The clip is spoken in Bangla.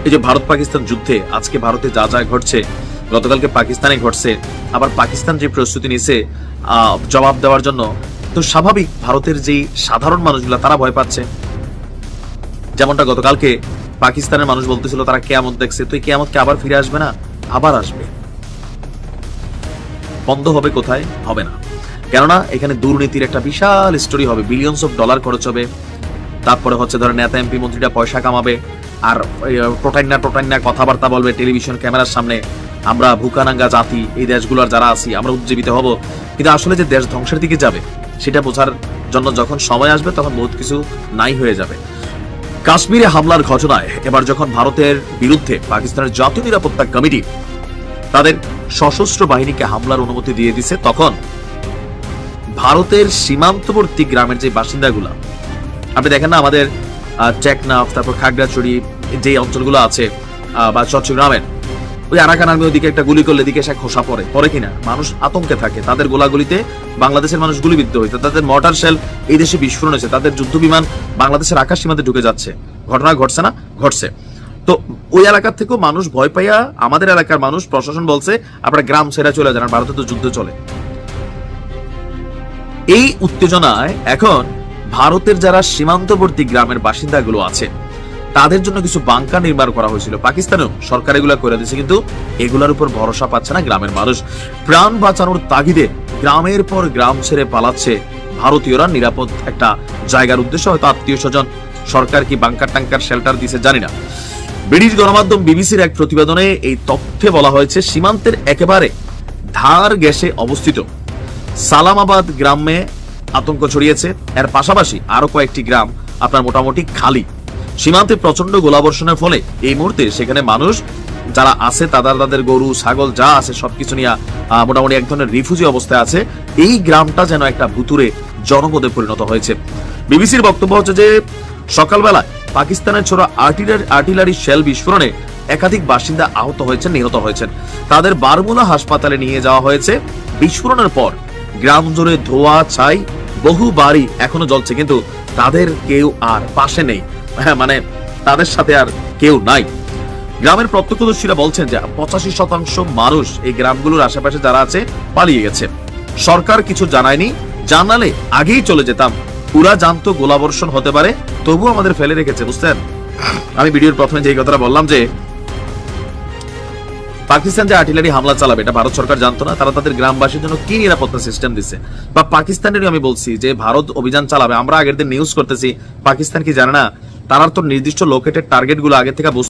এই যে ভারত পাকিস্তান যুদ্ধে আজকে ভারতে যা যা ঘটছে, গতকালকে পাকিস্তানে ঘটছে, আবার পাকিস্তান যে প্রস্তুতি নিছে জবাব দেওয়ার জন্য, তো স্বাভাবিক ভারতের যে সাধারণ মানুষগুলা তারা ভয় পাচ্ছে। যেমনটা গতকালকে পাকিস্তানের মানুষ বলতেছিল তারা কিয়ামত দেখছে, তো এই কিয়ামতকে আবার ফিরে আসবে না? আবার আসবে। বন্ধ হবে কোথায়? হবে না। কেননা এখানে দুর্নীতির একটা বিশাল স্টোরি হবে, বিলিয়নস অফ ডলার খরচ হবে। তারপরে হচ্ছে ধরেন নেতা এমপি মন্ত্রীরা পয়সা কামাবে, আর টোটান্না কথাবার্তা বলবে টেলিভিশন ক্যামেরার সামনে, আমরা ভুকানাঙ্গা জাতি, এই দেশগুলোর যারা আছি আমরা উজ্জীবিত হব। কিন্তু আসলে যে দেশ ধ্বংসের দিকে যাবে সেটা বোঝার জন্য যখন সময় আসবে তখন বহুত কিছু নাই হয়ে যাবে। কাশ্মীরে হামলার ঘটনায় এবার যখন ভারতের বিরুদ্ধে পাকিস্তানের জাতীয় নিরাপত্তা কমিটি তাদের সশস্ত্র বাহিনীকে হামলার অনুমতি দিয়ে দিছে, তখন ভারতের সীমান্তবর্তী গ্রামের যে বাসিন্দাগুলা, আপনি দেখেন না আমাদের টেকনাফ, তারপর খাগড়াছড়ি যে অঞ্চলগুলো আছে বা চট্টগ্রামের, ওই আরাকান আর্মি ওদিকে একটা গুলি করলে দিকে সে খোসা পড়ে কিনা, মানুষ আতঙ্কে থাকে। তাদের গোলাগুলিতে বাংলাদেশের মানুষ গুলিবিদ্ধ হইতে, তাদের মর্টার শেল এই দেশে বিস্ফোরণ হয়েছে, তাদের যুদ্ধ বিমান বাংলাদেশের আকাশ সীমাতে ঢুকে যাচ্ছে। ঘটনা ঘটছে না? ঘটছে। তো ওই এলাকার থেকেও মানুষ ভয় পাইয়া, আমাদের এলাকার মানুষ, প্রশাসন বলছে আপনারা গ্রাম ছেড়ে চলে যান, ভারতে তো যুদ্ধ চলে। এই উত্তেজনায় এখন ভারতের যারা সীমান্তবর্তী গ্রামের বাসিন্দাগুলো আছে তাদের জন্য কিছু বাংকার নির্মাণ করা হয়েছিল। পাকিস্তানেও সরকার এগুলা করে দিয়েছে, কিন্তু এগুলার উপর ভরসা পাচ্ছে না গ্রামের মানুষ। প্রাণ বাঁচানোর তাগিদে গ্রামের পর গ্রাম ছেড়ে পালাচ্ছে ভারতীয়রা নিরাপদ একটা জায়গার উদ্দেশ্যে, হয়তো আত্মীয় স্বজন। সরকার কি বাংকার টাঙ্কার শেল্টার দিছে জানি না। ব্রিটিশ গণমাধ্যম বিবিসির এক প্রতিবেদনে এই তথ্যে বলা হয়েছে সীমান্তের একেবারে ধার গ্যাসে অবস্থিত সালামাবাদ গ্রামে আতঙ্ক ছড়িয়েছে। এর পাশাপাশি আরো কয়েকটি গ্রাম আপনার মোটামুটি খালি। সীমান্তে প্রচন্ড গোলাবর্ষণের ফলে এই মুহূর্তে সেখানে মানুষ যারা আছে তাদের গরু ছাগল যা আছে সবকিছু নিয়ে মোটামুটি এক ধরনের রিফিউজি অবস্থায় আছে। এই গ্রামটা যেন একটা ভুতুরে জনপদে পরিণত হয়েছে। বিবিসির বক্তব্য হচ্ছে যে সকালবেলায় পাকিস্তানের ছোড়া আর্টিলারি শেল বিস্ফোরণে একাধিক বাসিন্দা আহত হয়েছেন, নিহত হয়েছেন। তাদের বারমুলা হাসপাতালে নিয়ে যাওয়া হয়েছে। বিস্ফোরণের পর গ্রাম জুড়ে ধোঁয়া ছাই, বহু বাড়ি এখনো জ্বলছে, কিন্তু তাদের কেউ আর পাশে নেই, মানে তাদের সাথে আর কেউ নাই। গ্রামের প্রত্যক্ষদর্শীরা বলছেন যে 85% মানুষ এই গ্রামগুলোর আশেপাশে যারা আছে পালিয়ে গেছে। সরকার কিছু জানায়নি, জানালে আগেই চলে যেতাম। পুরা জানতো গোলাবর্ষণ হতে পারে, তবু আমাদের ফেলে রেখেছে। বুঝতেন? আমি ভিডিওর প্রথমে যে কথাটা বললাম যে পাকিস্তান যে আর্টিলারি হামলা চালাবে এটা ভারত সরকার জানতো না। তারা তাদের গ্রামবাসীর জন্য কি নিরাপত্তা সিস্টেম দিচ্ছে? বা পাকিস্তানেরই আমি বলছি যে ভারত অভিযান চালাবে, আমরা আগের দিন নিউজ করতেছি, পাকিস্তান কি জানে না? তারা তো নির্দিষ্ট লোকেটেড টার্গেট গুলো আগে থেকে